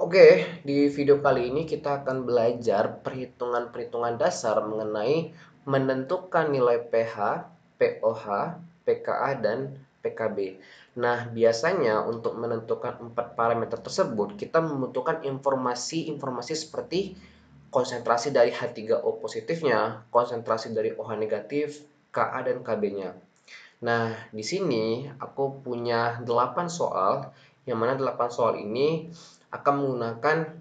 Oke, di video kali ini kita akan belajar perhitungan-perhitungan dasar mengenai menentukan nilai pH, pOH, pKa, dan pKb. Nah, biasanya untuk menentukan 4 parameter tersebut, kita membutuhkan informasi-informasi seperti konsentrasi dari H3O positifnya, konsentrasi dari OH negatif, Ka dan Kb-nya. Nah, di sini aku punya 8 soal, yang mana 8 soal ini akan menggunakan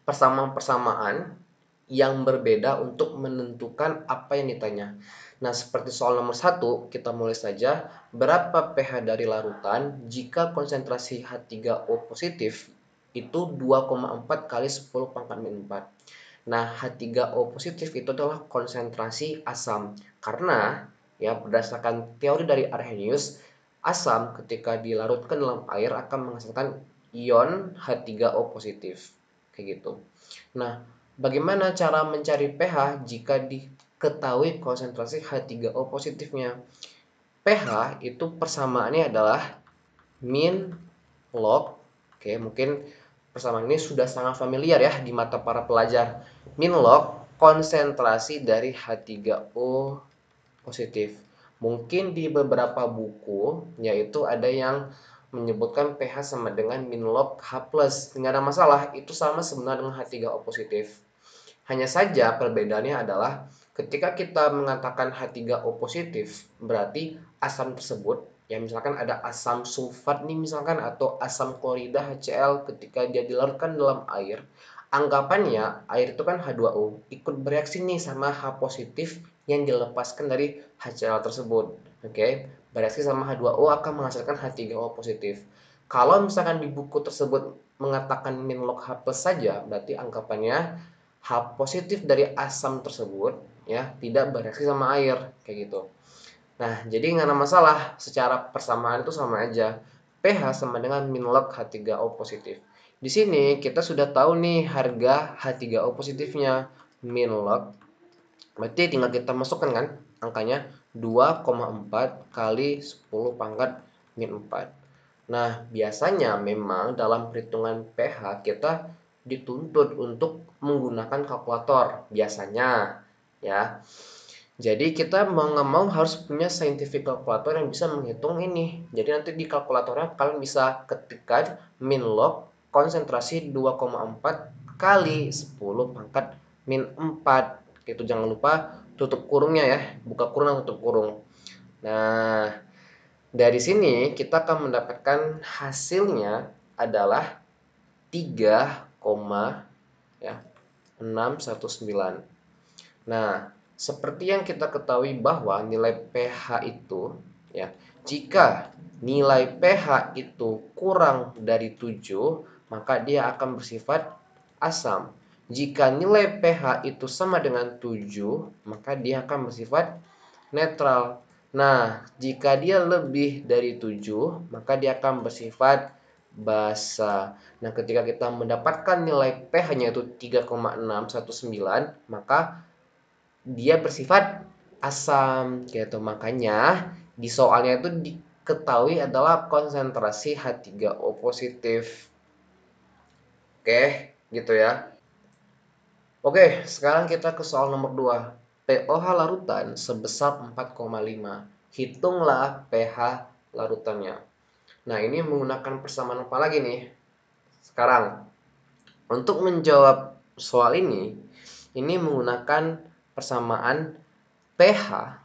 persamaan-persamaan yang berbeda untuk menentukan apa yang ditanya. Nah, seperti soal nomor 1, kita mulai saja. Berapa pH dari larutan jika konsentrasi H3O positif itu 2,4 kali 10 pangkat min 4. Nah, H3O positif itu adalah konsentrasi asam. Karena ya berdasarkan teori dari Arrhenius, asam ketika dilarutkan dalam air akan menghasilkan ion H3O positif. Kayak gitu. Nah, bagaimana cara mencari pH jika diketahui konsentrasi H3O positifnya? pH itu persamaannya adalah min log. Oke, mungkin persamaan ini sudah sangat familiar ya di mata para pelajar. Min log konsentrasi dari H3O positif. Mungkin di beberapa buku yaitu ada yang menyebutkan pH sama dengan min log H+. Tidak ada masalah, itu sama sebenarnya dengan H3O positif. Hanya saja perbedaannya adalah ketika kita mengatakan H3O positif, berarti asam tersebut, ya misalkan ada asam sulfat nih misalkan, atau asam klorida HCl, ketika dia dilarutkan dalam air, anggapannya air itu kan H2O, ikut bereaksi nih sama H positif yang dilepaskan dari HCl tersebut. Oke, bereaksi sama H2O akan menghasilkan H3O positif. Kalau misalkan di buku tersebut mengatakan min log H+ saja, berarti anggapannya H positif dari asam tersebut ya tidak bereaksi sama air kayak gitu. Nah, jadi nggak ada masalah, secara persamaan itu sama aja. pH sama dengan min log H3O positif. Di sini kita sudah tahu nih harga H3O positifnya, min log. Berarti tinggal kita masukkan kan angkanya 2,4 kali 10 pangkat min 4. Nah, biasanya memang dalam perhitungan pH kita dituntut untuk menggunakan kalkulator biasanya ya. Jadi kita mau nggak mau harus punya scientific calculator yang bisa menghitung ini. Jadi nanti di kalkulatornya kalian bisa ketikkan min log konsentrasi 2,4 kali 10 pangkat min 4. Itu jangan lupa tutup kurungnya ya, buka kurung dan tutup kurung. Nah, dari sini kita akan mendapatkan hasilnya adalah 3,619. Nah, seperti yang kita ketahui bahwa nilai pH itu ya, jika nilai pH itu kurang dari 7, maka dia akan bersifat asam. Jika nilai pH itu sama dengan 7, maka dia akan bersifat netral. Nah, jika dia lebih dari 7, maka dia akan bersifat basa. Nah, ketika kita mendapatkan nilai pH-nya itu 3,619, maka dia bersifat asam gitu. Makanya di soalnya itu diketahui adalah konsentrasi H3O positif. Oke, gitu ya. Oke, sekarang kita ke soal nomor 2. pOH larutan sebesar 4,5. Hitunglah pH larutannya. Nah, ini menggunakan persamaan apa lagi nih? Sekarang, untuk menjawab soal ini menggunakan persamaan pH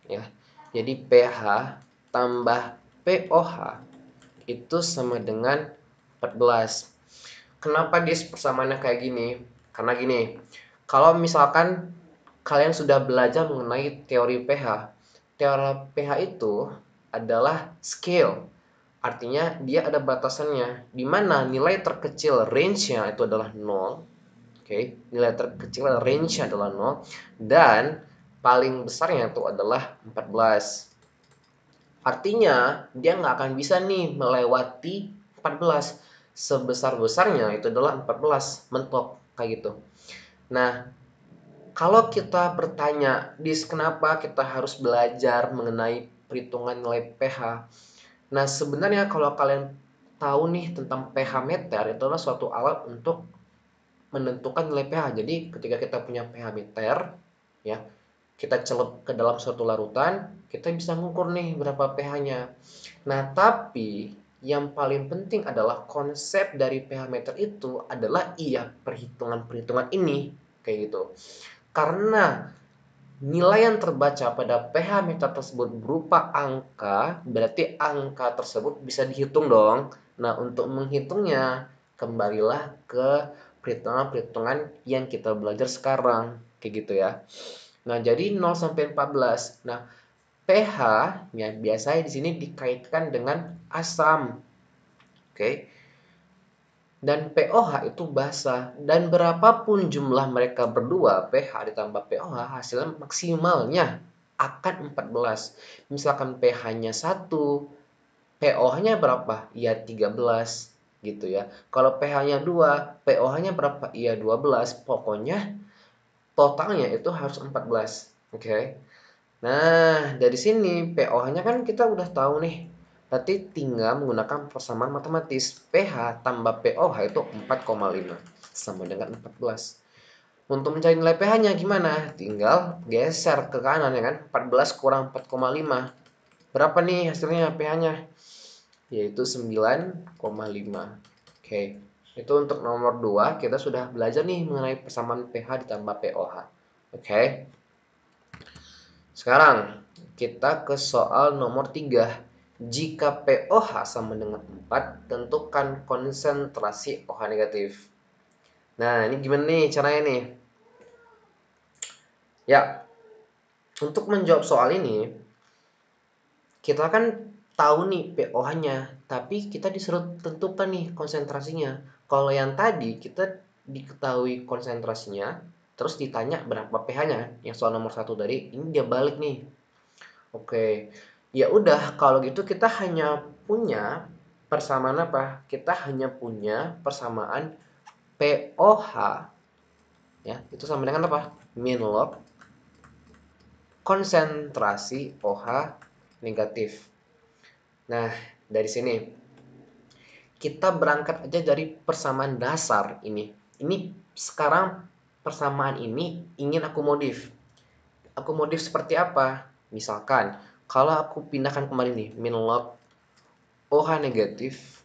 ya. Jadi pH tambah pOH itu sama dengan 14. Kenapa dia persamaannya kayak gini? Karena gini, kalau misalkan kalian sudah belajar mengenai teori pH. Teori pH itu adalah scale. Artinya dia ada batasannya, di mana nilai terkecil range-nya itu adalah 0. Oke, nilai terkecil range-nya adalah 0 dan paling besarnya itu adalah 14. Artinya dia nggak akan bisa nih melewati 14. Sebesar-besarnya itu adalah 14, mentok kayak gitu. Nah, kalau kita bertanya, kenapa kita harus belajar mengenai perhitungan nilai pH? Nah, sebenarnya kalau kalian tahu nih tentang pH meter, itu adalah suatu alat untuk menentukan nilai pH. Jadi ketika kita punya pH meter, ya, kita celup ke dalam suatu larutan, kita bisa mengukur nih berapa pH-nya. Nah, tapi yang paling penting adalah konsep dari pH meter itu adalah perhitungan-perhitungan ini, kayak gitu. Karena nilai yang terbaca pada pH meter tersebut berupa angka, berarti angka tersebut bisa dihitung dong. Nah, untuk menghitungnya, kembalilah ke perhitungan-perhitungan yang kita belajar sekarang, kayak gitu ya. Nah, jadi 0 sampai 14. Nah, pH-nya biasanya di sini dikaitkan dengan asam. Oke. Dan pOH itu basa. Dan berapapun jumlah mereka berdua, pH ditambah pOH, hasilnya maksimalnya akan 14. Misalkan pH-nya 1, pOH-nya berapa? Ya 13 gitu ya. Kalau pH-nya 2, pOH-nya berapa? Ya 12. Pokoknya totalnya itu harus 14. Oke. Nah, dari sini pOH-nya kan kita udah tahu nih. Berarti tinggal menggunakan persamaan matematis. pH tambah pOH itu 4,5 sama dengan 14. Untuk mencari nilai pH-nya gimana? Tinggal geser ke kanan ya kan. 14 kurang 4,5. Berapa nih hasilnya pH-nya? Yaitu 9,5. Oke. Itu untuk nomor 2 kita sudah belajar nih mengenai persamaan pH ditambah pOH. Oke. Sekarang kita ke soal nomor 3. Jika pOH sama dengan 4, tentukan konsentrasi OH negatif. Nah, ini gimana nih caranya nih? Ya, untuk menjawab soal ini, kita kan tahu nih pOH-nya, tapi kita disuruh tentukan nih konsentrasinya. Kalau yang tadi kita diketahui konsentrasinya, terus ditanya berapa pH-nya, yang soal nomor 1 tadi, ini dia balik nih. Oke, ya udah kalau gitu kita hanya punya persamaan apa? Kita hanya punya persamaan pOH, ya, itu sama dengan apa? Min log konsentrasi OH negatif. Nah, dari sini kita berangkat aja dari persamaan dasar ini. Ini sekarang persamaan ini ingin aku modif. Aku modif seperti apa? Misalkan kalau aku pindahkan kembali nih min log OH negatif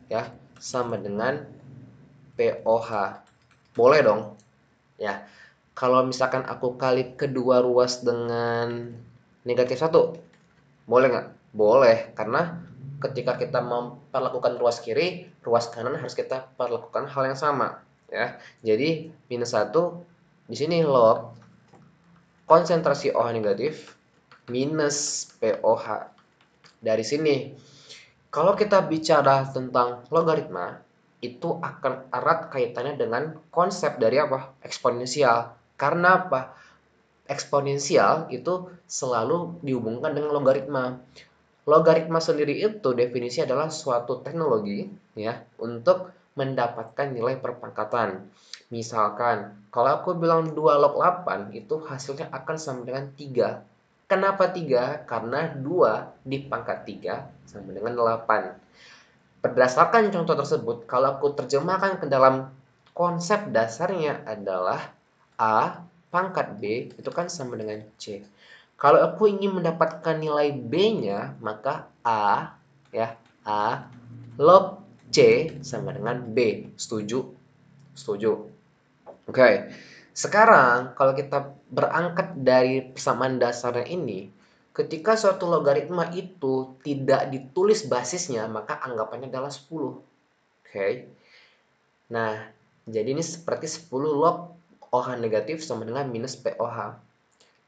ya sama dengan pOH. Boleh dong. Ya. Kalau misalkan aku kali kedua ruas dengan negatif 1, boleh nggak? Boleh, karena ketika kita memperlakukan ruas kiri, ruas kanan harus kita perlakukan hal yang sama, ya. Jadi minus 1 di sini log konsentrasi OH negatif minus pOH. Dari sini kalau kita bicara tentang logaritma, itu akan erat kaitannya dengan konsep dari apa? Eksponensial. Karena apa? Eksponensial itu selalu dihubungkan dengan logaritma. Logaritma sendiri itu definisi adalah suatu teknologi ya untuk mendapatkan nilai perpangkatan. Misalkan, kalau aku bilang 2 log 8 itu hasilnya akan sama dengan 3. Kenapa 3? Karena 2 dipangkat 3 sama dengan 8. Berdasarkan contoh tersebut, kalau aku terjemahkan ke dalam konsep dasarnya adalah A pangkat B itu kan sama dengan C. Kalau aku ingin mendapatkan nilai B-nya, maka A log C sama dengan B. Setuju? Setuju. Oke. Sekarang kalau kita berangkat dari persamaan dasarnya ini, ketika suatu logaritma itu tidak ditulis basisnya, maka anggapannya adalah 10. Oke. Nah, jadi ini seperti 10 log OH negatif sama dengan minus pOH.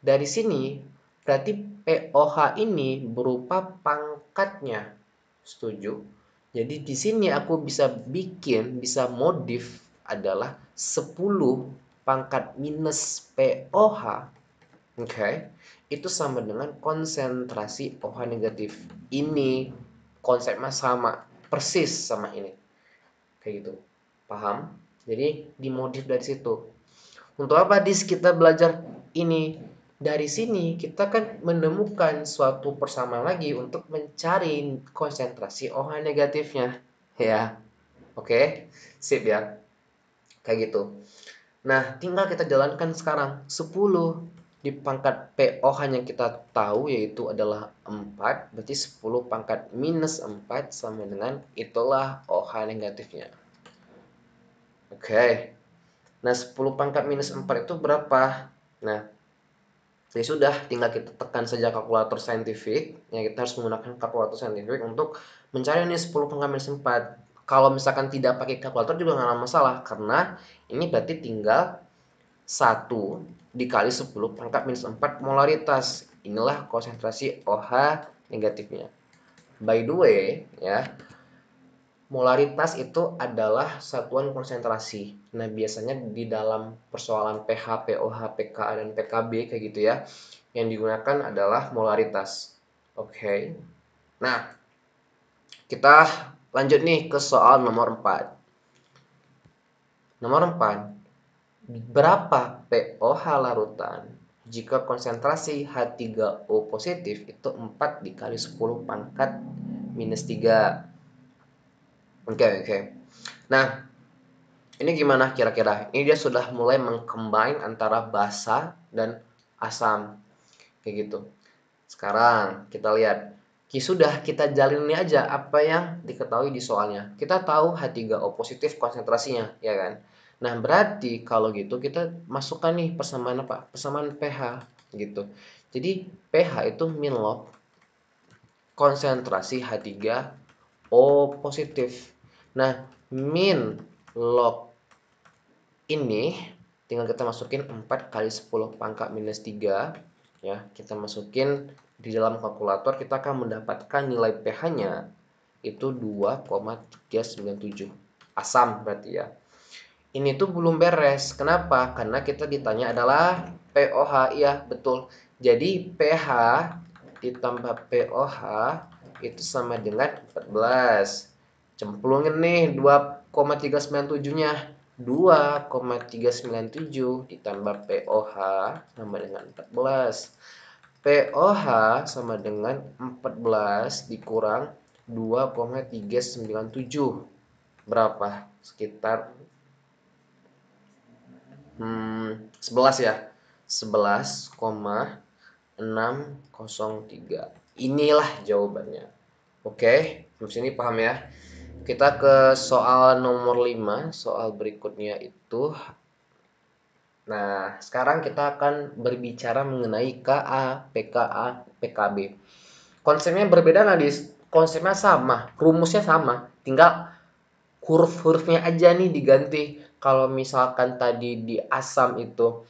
Dari sini, berarti pOH ini berupa pangkatnya. Setuju? Jadi di sini aku bisa modif adalah 10 pangkat minus pOH. Oke. Itu sama dengan konsentrasi OH negatif. Ini konsepnya sama, persis sama ini. Kayak gitu. Paham? Jadi dimodif dari situ. Untuk apa kita belajar ini? Dari sini kita kan menemukan suatu persamaan lagi untuk mencari konsentrasi OH negatifnya. Ya, oke. Sip ya. Kayak gitu. Nah, tinggal kita jalankan sekarang. 10 di pangkat POH yang kita tahu yaitu adalah 4. Berarti 10 pangkat minus 4 sama dengan itulah OH negatifnya. Oke. Nah, 10 pangkat minus 4 itu berapa? Nah, ya sudah, tinggal kita tekan saja kalkulator saintifik. Ya, kita harus menggunakan kalkulator saintifik untuk mencari ini 10 pangkat minus 4. Kalau misalkan tidak pakai kalkulator juga nggak ada masalah, karena ini berarti tinggal 1 dikali 10 pangkat minus 4 molaritas. Inilah konsentrasi OH negatifnya. By the way, ya, molaritas itu adalah satuan konsentrasi. Nah, biasanya di dalam persoalan pH, pOH, pKa, dan pKb kayak gitu ya, yang digunakan adalah molaritas. Oke. Nah, kita lanjut nih ke soal nomor 4. Nomor 4. Berapa pOH larutan jika konsentrasi H3O positif itu 4 dikali 10 pangkat minus 3. Oke. Nah, ini gimana kira-kira? Ini dia sudah mulai mengcombine antara basa dan asam. Kayak gitu. Sekarang kita lihat. Sudah kita jalin ini aja apa yang diketahui di soalnya. Kita tahu H3O positif konsentrasinya, ya kan? Nah, berarti kalau gitu kita masukkan nih persamaan apa? Persamaan pH gitu. Jadi pH itu min log konsentrasi H3O positif. Nah, min log ini tinggal kita masukin 4 kali 10 pangkat minus 3 ya, kita masukin di dalam kalkulator, kita akan mendapatkan nilai pH-nya itu 2,397 asam berarti ya. Ini tuh belum beres. Kenapa? Karena kita ditanya adalah pOH. Iya, betul. Jadi pH ditambah pOH itu sama dengan 14. Cemplungin nih 2,397-nya. 2,397 ditambah pOH sama dengan 14. pOH sama dengan 14 dikurang 2,397. Berapa? Sekitar 11 ya. 11,603. Inilah jawabannya. Oke, sampai sini paham ya? Kita ke soal nomor 5, soal berikutnya itu. Nah, sekarang kita akan berbicara mengenai Ka, pKa, pKb. Konsepnya berbeda nggak, Dis? Konsepnya sama, rumusnya sama, tinggal huruf-hurufnya aja nih diganti. Kalau misalkan tadi di asam itu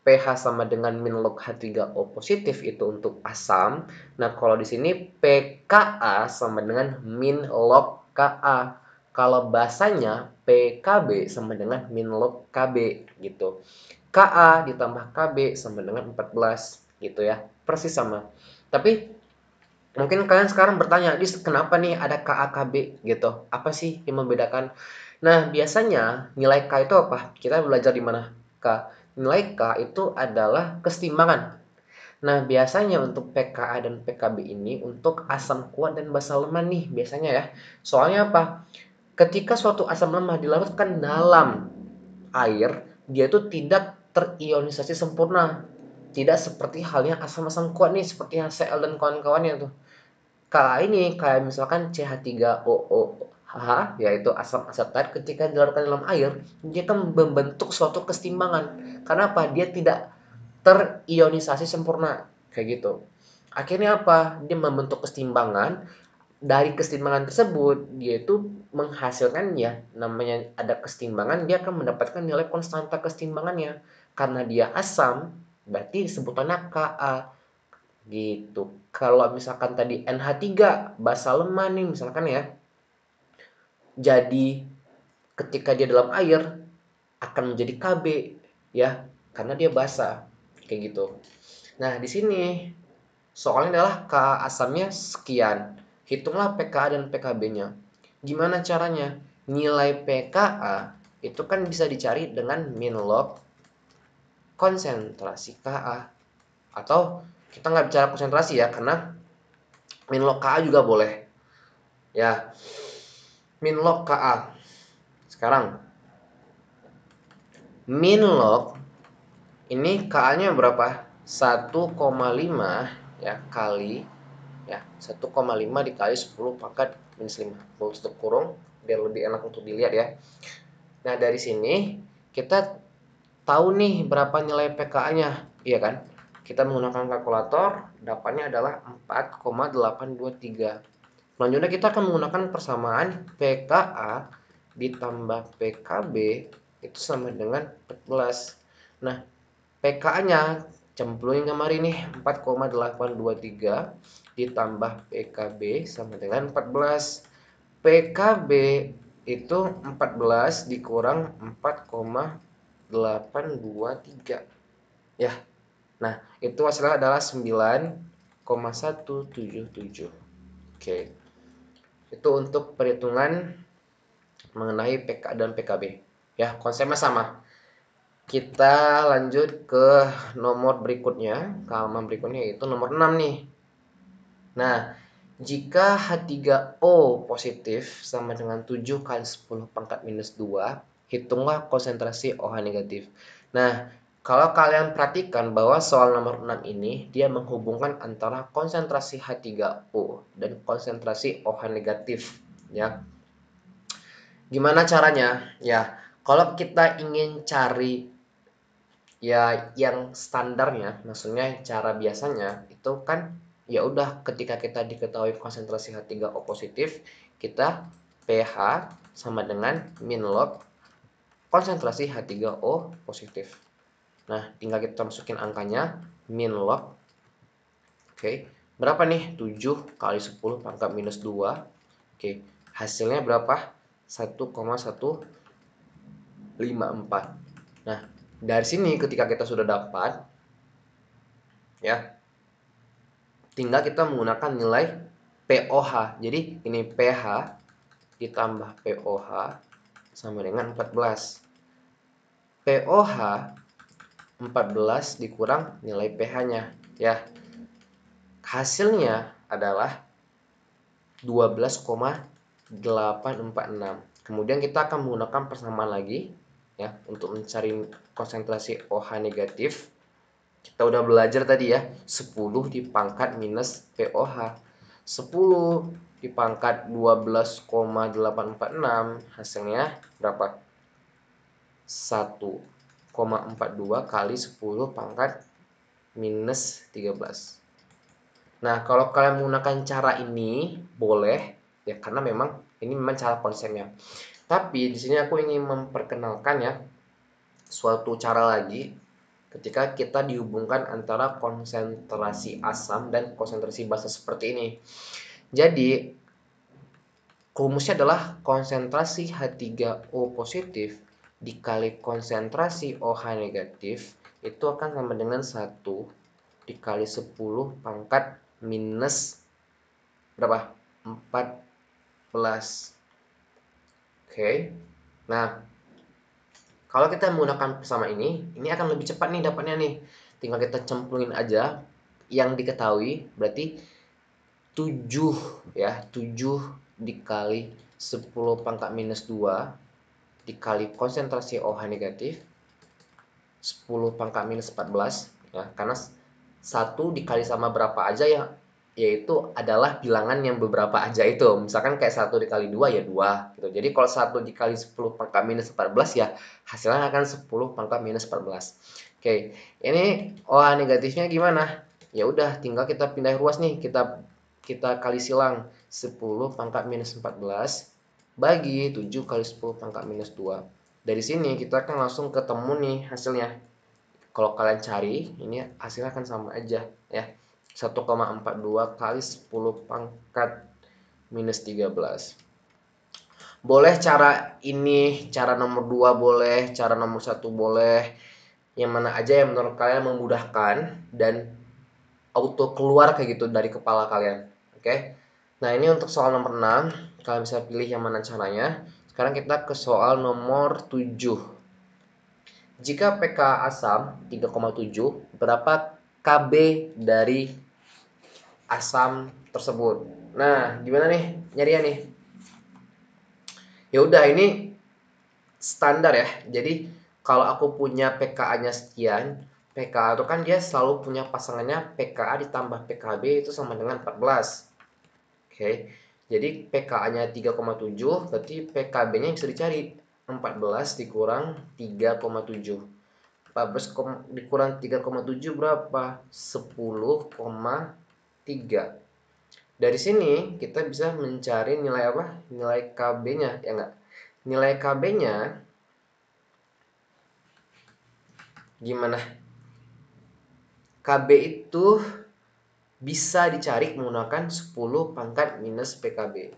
pH sama dengan min log H3O positif itu untuk asam. Nah, kalau di sini pKa sama dengan min log Ka. Kalau basanya pKb sama dengan min log Kb gitu. Ka ditambah Kb sama dengan 14 gitu ya. Persis sama. Tapi mungkin kalian sekarang bertanya, "Dis, kenapa nih ada KA-KB gitu? Apa sih yang membedakan?" Nah, biasanya nilai K itu apa? Kita belajar di mana? K. Nilai K itu adalah kesetimbangan. Nah, biasanya untuk pKa dan pKb ini untuk asam kuat dan basa lemah nih biasanya ya. Soalnya apa? Ketika suatu asam lemah dilarutkan dalam air, dia itu tidak terionisasi sempurna. Tidak seperti halnya asam-asam kuat nih, seperti HCl dan kawan-kawannya tuh. Ka ini kayak misalkan CH3OOH, yaitu asam asetat, ketika dilarutkan dalam air, dia akan membentuk suatu kesetimbangan. Karena apa? Dia tidak terionisasi sempurna, kayak gitu. Akhirnya apa? Dia membentuk kesetimbangan. Dari kesetimbangan tersebut, dia itu menghasilkan ya, namanya ada kesetimbangan, dia akan mendapatkan nilai konstanta kesetimbangannya. Karena dia asam, berarti sebutannya Ka. Gitu. Kalau misalkan tadi NH3 basa lemah nih misalkan ya. Jadi ketika dia dalam air akan menjadi Kb ya, karena dia basa. Kayak gitu. Nah, di sini soalnya adalah Ka asamnya sekian. Hitunglah pKa dan pKb-nya. Gimana caranya? Nilai pKa itu kan bisa dicari dengan min log konsentrasi Ka. Atau kita nggak bicara konsentrasi ya, karena min log Ka juga boleh. Ya, min log Ka. Sekarang min log ini Ka-nya berapa? 1,5 ya kali ya 1,5 dikali 10 pangkat minus 5. Tutup kurung biar lebih enak untuk dilihat ya. Nah, dari sini kita tahu nih berapa nilai pKa-nya, iya kan? Kita menggunakan kalkulator, dapatnya adalah 4,823. Selanjutnya kita akan menggunakan persamaan pKa ditambah pKb itu sama dengan 14. Nah, pKa-nya cemplungin kemari nih, 4,823 ditambah pKb sama dengan 14. PKB itu 14 dikurang 4,823 ya. Nah, itu hasilnya adalah 9,177. Oke. Itu untuk perhitungan mengenai PK dan PKB. Ya, konsepnya sama. Kita lanjut ke nomor berikutnya, ke halaman berikutnya yaitu nomor 6 nih. Nah, jika H3O positif sama dengan 7 kali 10 pangkat minus 2, hitunglah konsentrasi OH negatif. Nah, kalau kalian perhatikan bahwa soal nomor 6 ini, dia menghubungkan antara konsentrasi H3O dan konsentrasi OH negatif. Ya, gimana caranya? Ya, kalau kita ingin cari ya yang standarnya, maksudnya cara biasanya itu kan ya udah ketika kita diketahui konsentrasi H3O positif, kita pH sama dengan min log konsentrasi H3O positif. Nah, tinggal kita masukin angkanya min log. Oke, berapa nih? 7 kali 10 pangkat minus 2. Oke, hasilnya berapa? 1,154. Nah, dari sini ketika kita sudah dapat ya, tinggal kita menggunakan nilai POH. Jadi ini pH ditambah POH sama dengan 14. POH 14 dikurang nilai pH-nya ya. Hasilnya adalah 12,846. Kemudian kita akan menggunakan persamaan lagi ya untuk mencari konsentrasi OH negatif. Kita udah belajar tadi ya, 10 dipangkat minus POH. 10 dipangkat 12,846 hasilnya berapa? 1,42 kali 10 pangkat minus 13. Nah, kalau kalian menggunakan cara ini boleh ya, karena memang ini memang cara konsepnya. Tapi di sini aku ingin memperkenalkan ya suatu cara lagi ketika kita dihubungkan antara konsentrasi asam dan konsentrasi basa seperti ini. Jadi, rumusnya adalah konsentrasi H3O positif dikali konsentrasi OH negatif itu akan sama dengan 1 dikali 10 pangkat minus berapa? 14. Oke. Nah, kalau kita menggunakan persamaan ini akan lebih cepat nih dapatnya nih. Tinggal kita cemplungin aja yang diketahui, berarti 7 ya, 7 dikali 10 pangkat minus 2 dikali konsentrasi OH negatif 10 pangkat minus 14 ya, karena 1 dikali sama berapa aja ya, yaitu adalah bilangan yang beberapa aja itu. Misalkan kayak 1 dikali 2 ya 2 gitu. Jadi kalau 1 dikali 10 pangkat minus 14 ya hasilnya akan 10 pangkat minus 14. Oke, ini OH negatifnya gimana? Ya udah tinggal kita pindah ruas nih, kita kali silang 10 pangkat minus 14 bagi 7 kali 10 pangkat minus 2. Dari sini kita akan langsung ketemu nih hasilnya. Kalau kalian cari, ini hasilnya akan sama aja ya. 1,42 kali 10 pangkat minus 13. Boleh cara ini, cara nomor 2 boleh, cara nomor 1 boleh. Yang mana aja yang menurut kalian memudahkan dan auto keluar kayak gitu dari kepala kalian. Oke. Nah, ini untuk soal nomor 6. Kalian bisa pilih yang mana caranya. Sekarang kita ke soal nomor 7. Jika pK asam 3,7, berapa Kb dari asam tersebut. Nah, gimana nih nyarinya nih? Ya udah, ini standar ya. Jadi kalau aku punya pKa-nya sekian, pKa itu kan dia selalu punya pasangannya pKa ditambah pKb itu sama dengan 14. Oke. Jadi pKa-nya 3,7, berarti pKb-nya bisa dicari. 14 dikurang 3,7. 14 dikurang 3,7 berapa? 10,3. Dari sini kita bisa mencari nilai apa? Nilai KB-nya, ya enggak? Nilai KB-nya gimana? KB itu bisa dicari menggunakan 10 pangkat minus PKB.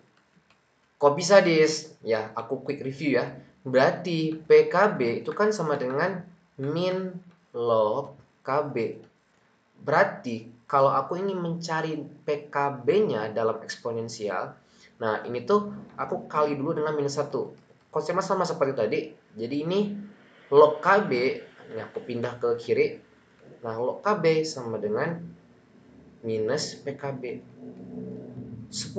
Kok bisa, Dis? Ya, aku quick review ya. Berarti PKB itu kan sama dengan min log KB. Berarti kalau aku ingin mencari PKB-nya dalam eksponensial, nah ini tuh aku kali dulu dengan minus 1. Konsepnya sama seperti tadi. Jadi ini log KB, ini aku pindah ke kiri. Nah, log KB sama dengan minus PKB. 10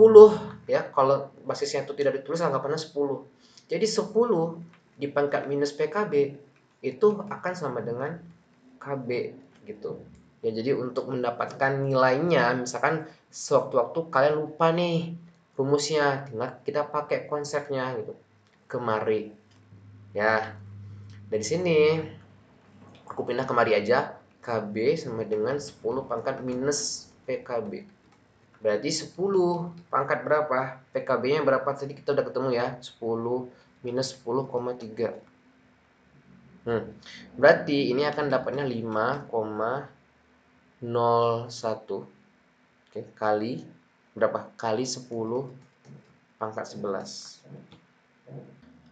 ya, kalau basisnya itu tidak ditulis anggapannya 10. Jadi 10 di pangkat minus PKB itu akan sama dengan KB gitu. Ya, jadi untuk mendapatkan nilainya, misalkan sewaktu-waktu kalian lupa nih rumusnya, tinggal kita pakai konsepnya gitu. Kemari. Ya, dari sini aku pindah kemari aja. KB sama dengan 10 pangkat minus PKB. Berarti 10 pangkat berapa? PKB-nya berapa? Tadi kita udah ketemu ya. 10 minus 10,3. Berarti ini akan dapatnya 5,01. Oke, kali berapa? Kali 10 pangkat 11.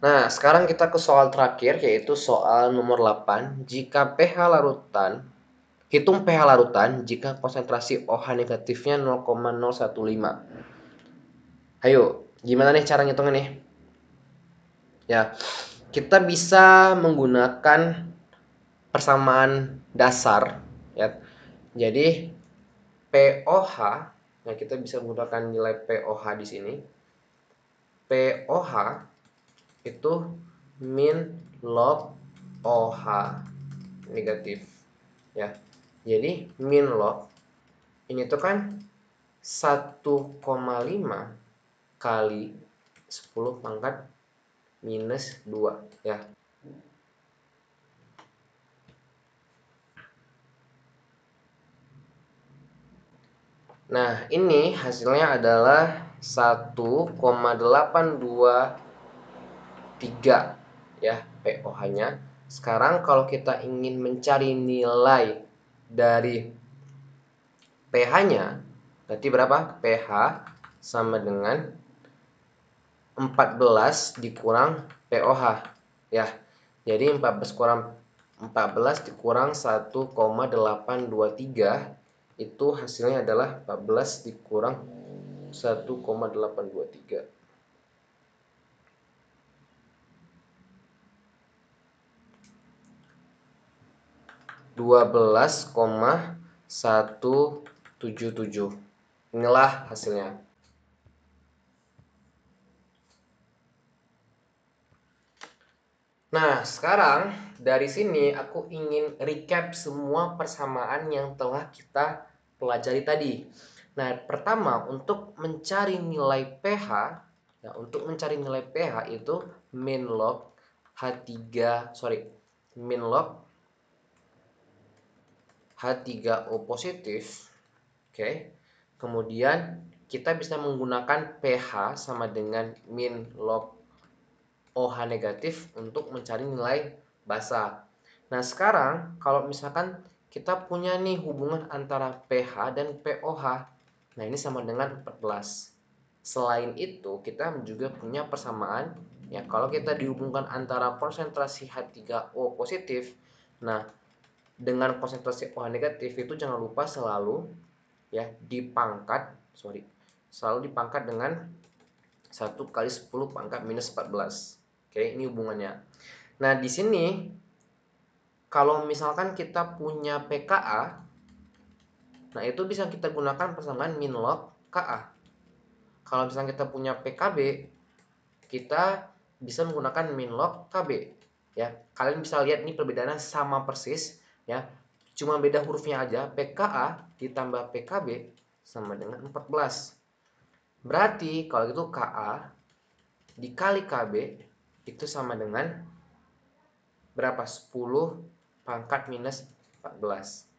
Nah, sekarang kita ke soal terakhir, yaitu soal nomor 8. Jika pH larutan, hitung pH larutan jika konsentrasi OH negatifnya 0,015. Ayo, gimana nih cara ngitungnya nih? Ya, kita bisa menggunakan persamaan dasar ya. Jadi POH, nah kita bisa menggunakan nilai POH di sini. POH itu min log OH negatif ya. Jadi min log ini tuh kan 1,5 kali 10 pangkat minus 2 ya. Nah, ini hasilnya adalah 1,823 ya POH-nya. Sekarang kalau kita ingin mencari nilai dari pH-nya, berarti berapa? pH sama dengan 14 dikurang POH ya. Jadi 14 dikurang 1,823 itu hasilnya adalah 14 dikurang 1,823. 12,177. Inilah hasilnya. Nah, sekarang dari sini aku ingin recap semua persamaan yang telah kita pelajari tadi. Nah, pertama untuk mencari nilai pH, ya, untuk mencari nilai pH itu min log min log H3O positif. Oke. Kemudian kita bisa menggunakan pH sama dengan min log OH negatif untuk mencari nilai basa. Nah, sekarang kalau misalkan kita punya nih hubungan antara pH dan POH. Nah, ini sama dengan 14. Selain itu, kita juga punya persamaan ya, kalau kita dihubungkan antara konsentrasi H3O positif, nah dengan konsentrasi OH negatif itu jangan lupa selalu ya selalu dipangkat dengan 1 kali 10 pangkat minus 14. Oke, ini hubungannya. Nah, di sini kalau misalkan kita punya pKa, Nah, itu bisa kita gunakan persamaan min log KA. Kalau misalnya kita punya PKB, kita bisa menggunakan min log KB. Ya, kalian bisa lihat ini perbedaannya sama persis, ya. Cuma beda hurufnya aja. PKA ditambah PKB sama dengan 14. Berarti kalau gitu KA dikali KB itu sama dengan berapa? 10 pangkat minus 14.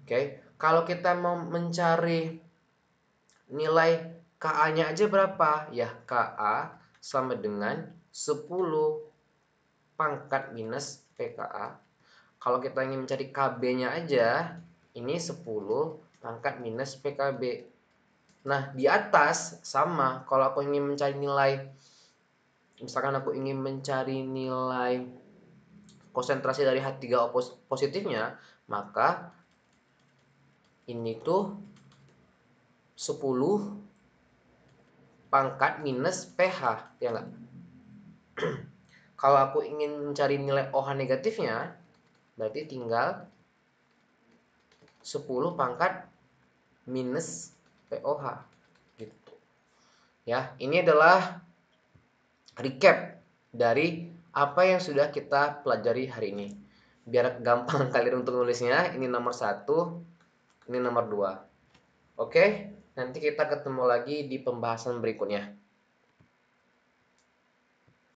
Oke, kalau kita mau mencari nilai KA-nya aja berapa? Ya, KA sama dengan 10 pangkat minus PKA. Kalau kita ingin mencari KB-nya aja, ini 10 pangkat minus PKB. Nah, di atas sama, kalau aku ingin mencari nilai, misalkan aku ingin mencari nilai konsentrasi dari H3O positifnya, maka ini tuh 10 pangkat minus pH, ya enggak? Kalau aku ingin mencari nilai OH negatifnya, berarti tinggal 10 pangkat minus POH gitu. Ya, ini adalah recap dari apa yang sudah kita pelajari hari ini. Biar gampang kalian untuk nulisnya, ini nomor 1, ini nomor 2. Oke, nanti kita ketemu lagi di pembahasan berikutnya.